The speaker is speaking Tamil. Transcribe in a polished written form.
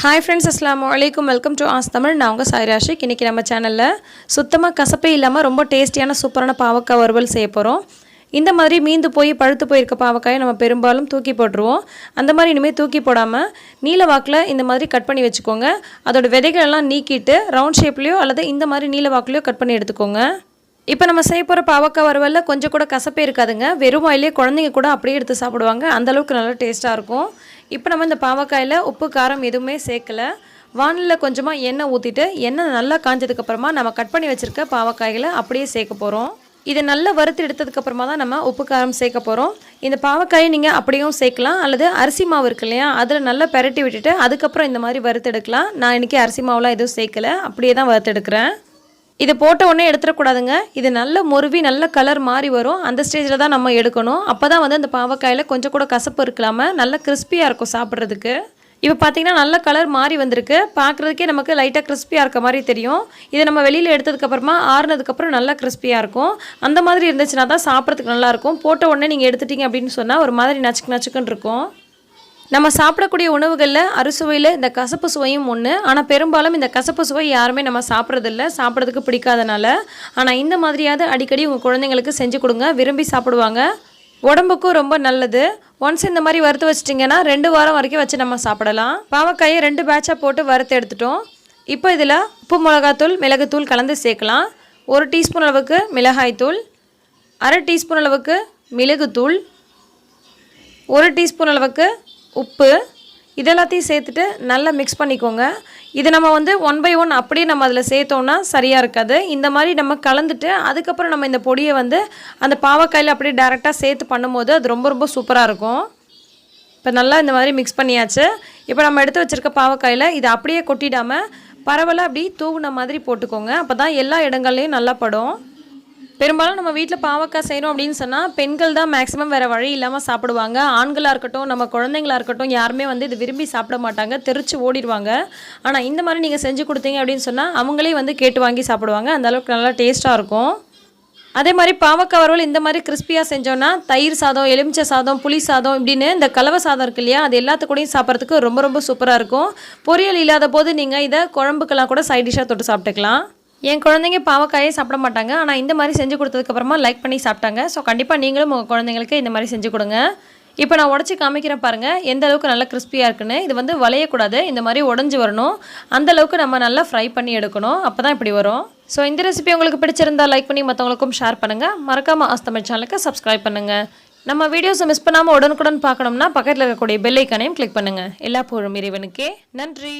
Hi friends, Assalamualaikum. Welcome to Ask Tamil. நான் உங்க சாய்ராஷிக். இன்னைக்கு நம்ம சேனல்ல சுத்தமா கசப்பே இல்லாம ரொம்ப டேஸ்டியான சூப்பரான பாவக்காய் வறுவல் செய்ய போறோம். இந்த மாதிரி மீந்து போய் பழுத்து போயிருக்க பாவக்காயை நம்ம பெரும்பாலும் தூக்கி போட்டுருவோம். அந்த மாதிரி இனிமே தூக்கி போடாம நீல வாக்குல இந்த மாதிரி கட் பண்ணி வெச்சுக்கோங்க. அதோட விதைகள் எல்லாம் நீக்கிட்டு ரவுண்ட் ஷேப்லயோ அல்லது இந்த மாதிரி நீல வாக்குலயோ கட் பண்ணி எடுத்துக்கோங்க. இப்போ நம்ம செய்ய போற பாவக்காய் வறுவல்ல கொஞ்சம் கூட கசப்பே இருக்காதுங்க. வெறும் வாயிலே குழந்தைங்க கூட அப்படியே எடுத்து சாப்பிடுவாங்க. அந்த அளவுக்கு நல்ல டேஸ்டா இருக்கும். இப்போ நம்ம இந்த பாவக்காயில உப்பு காரம் எதுவுமே சேர்க்கல. வாணலில கொஞ்சமா எண்ணெய் ஊத்திட்டு எண்ணெய் நல்லா காஞ்சதுக்கு அப்புறமா நம்ம கட் பண்ணி வச்சிருக்க பாவக்காய்களை அப்படியே சேர்க்க போறோம். இதை நல்லா வறுத்து எடுத்ததுக்கு அப்புறமா தான் நம்ம உப்பு காரம் சேர்க்க போறோம். இந்த பாவக்காயை நீங்க அப்படியே சேர்க்கலாம் அல்லது அரிசி மாவு இருக்கு இல்லையா அதுல நல்லா பெரட்டி விட்டுட்டு அதுக்கப்புறம் இந்த மாதிரி வறுத்து எடுக்கலாம். நான் இன்னைக்கு அரிசி மாவுலாம் எதுவும் சேர்க்கல, அப்படியே தான் வறுத்து எடுக்கிறேன். இதை போட்ட உடனே எடுத்துடக்கூடாதுங்க. இது நல்ல முருவி நல்ல கலர் மாறி வரும். அந்த ஸ்டேஜில் தான் நம்ம எடுக்கணும். அப்போ தான் வந்து அந்த பாவக்காயில் கொஞ்சம் கூட கசப்பு இருக்கலாமல் நல்ல கிறிஸ்பியாக இருக்கும் சாப்பிட்றதுக்கு. இப்போ பார்த்தீங்கன்னா நல்ல கலர் மாறி வந்திருக்கு. பார்க்குறதுக்கே நமக்கு லைட்டாக கிறிஸ்பியாக இருக்க மாதிரி தெரியும். இதை நம்ம வெளியில் எடுத்ததுக்கப்புறமா ஆறுனதுக்கப்புறம் நல்லா கிறிஸ்பியாக இருக்கும். அந்த மாதிரி இருந்துச்சுன்னா தான் சாப்பிட்றதுக்கு நல்லாயிருக்கும். போட்ட உடனே நீங்கள் எடுத்துட்டீங்க அப்படின்னு சொன்னால் ஒரு மாதிரி நச்சுக்கு நச்சுக்குன்னு இருக்கும். நம்ம சாப்பிடக்கூடிய உணவுகளில் அறுசுவையில் இந்த கசப்பு சுவையும் ஒன்று. ஆனால் பெரும்பாலும் இந்த கசப்பு சுவை யாருமே நம்ம சாப்பிட்றதில்ல, சாப்பிட்றதுக்கு பிடிக்காதனால. ஆனால் இந்த மாதிரியாவது அடிக்கடி உங்கள் குழந்தைங்களுக்கு செஞ்சு கொடுங்க, விரும்பி சாப்பிடுவாங்க. உடம்புக்கும் ரொம்ப நல்லது. ஒன்ஸ் இந்த மாதிரி வறுத்து வச்சிட்டிங்கன்னா 2 வாரம் வரைக்கும் வச்சு நம்ம சாப்பிடலாம். பாவக்காயை 2 பேட்சாக போட்டு வறுத்து எடுத்துட்டோம். இப்போ இதில் உப்பு மிளகாத்தூள் மிளகுத்தூள் கலந்து சேர்க்கலாம். 1 டீஸ்பூன் அளவுக்கு மிளகாய்த்தூள், 1/2 டீஸ்பூன் அளவுக்கு மிளகுத்தூள், 1 டீஸ்பூன் அளவுக்கு உப்பு, இதெல்லாத்தையும் சேர்த்துட்டு நல்லா மிக்ஸ் பண்ணிக்கோங்க. இது நம்ம வந்து 1 by 1 அப்படியே நம்ம அதில் சேர்த்தோன்னா சரியாக இருக்காது. இந்த மாதிரி நம்ம கலந்துட்டு அதுக்கப்புறம் நம்ம இந்த பொடியை வந்து அந்த பாவக்காயில் அப்படியே டேரெக்டாக சேர்த்து பண்ணும்போது அது ரொம்ப ரொம்ப சூப்பராக இருக்கும். இப்போ நல்லா இந்த மாதிரி மிக்ஸ் பண்ணியாச்சு. இப்போ நம்ம எடுத்து வச்சுருக்க பாவக்காயில் இதை அப்படியே கொட்டிடாமல் பரவலாக அப்படி தூவுன மாதிரி போட்டுக்கோங்க. அப்போ தான் எல்லா இடங்கள்லையும் நல்லா படும். பெரும்பாலும் நம்ம வீட்டில் பாவக்காய் செய்கிறோம் அப்படின்னு சொன்னால் பெண்கள் தான் மேக்ஸிமம் வேறு வழி இல்லாமல் சாப்பிடுவாங்க. ஆண்களாக இருக்கட்டும் நம்ம குழந்தைங்களாக இருக்கட்டும் யாருமே வந்து இது விரும்பி சாப்பிட மாட்டாங்க, தெரிச்சு ஓடிடுவாங்க. ஆனால் இந்த மாதிரி நீங்கள் செஞ்சு கொடுத்தீங்க அப்படின்னு சொன்னால் அவங்களே வந்து கேட்டு வாங்கி சாப்பிடுவாங்க. அந்தளவுக்கு நல்லா டேஸ்ட்டாக இருக்கும். அதே மாதிரி பாவக்காய் வறுவல் இந்த மாதிரி கிறிஸ்பியாக செஞ்சோன்னா தயிர் சாதம், எலுமிச்சை சாதம், புளி சாதம் இப்படின்னு இந்த கலவை சாதம் இருக்கு இல்லையா அது எல்லாத்துக்கூடையும் சாப்பிட்றதுக்கு ரொம்ப ரொம்ப சூப்பராக இருக்கும். பொரியல் இல்லாத போது நீங்கள் இதை குழம்புக்கெல்லாம் கூட சைட் டிஷ்ஷாக தொட்டு சாப்பிட்டுக்கலாம். என் குழந்தைங்க பாவக்காயே சாப்பிட மாட்டாங்க. ஆனால் இந்த மாதிரி செஞ்சு கொடுத்ததுக்கப்புறமா லைக் பண்ணி சாப்பிட்டாங்க. ஸோ கண்டிப்பாக நீங்களும் உங்கள் குழந்தைங்களுக்கு இந்த மாதிரி செஞ்சு கொடுங்க. இப்போ நான் உடச்சி காமிக்கிறேன் பாருங்கள் எந்த அளவுக்கு நல்லா கிறிஸ்பியாக இருக்குன்னு. இது வந்து வளையக்கூடாது, இந்த மாதிரி உடஞ்சி வரணும். அந்தளவுக்கு நம்ம நல்லா ஃப்ரை பண்ணி எடுக்கணும். அப்போ தான் இப்படி வரும். ஸோ இந்த ரெசிபி உங்களுக்கு பிடிச்சிருந்தா லைக் பண்ணி மற்றவங்களுக்கும் ஷேர் பண்ணுங்கள். மறக்காமல் ஆஸ்க் தமிழ் சேனலுக்கு சப்ஸ்கிரைப் பண்ணுங்கள். நம்ம வீடியோஸை மிஸ் பண்ணாமல் உடனுக்குடன் பார்க்கணும்னா பக்கத்தில் இருக்கக்கூடிய பெல் ஐக்கானையும் கிளிக் பண்ணுங்கள். எல்லா புகழும் இறைவனுக்கே. நன்றி.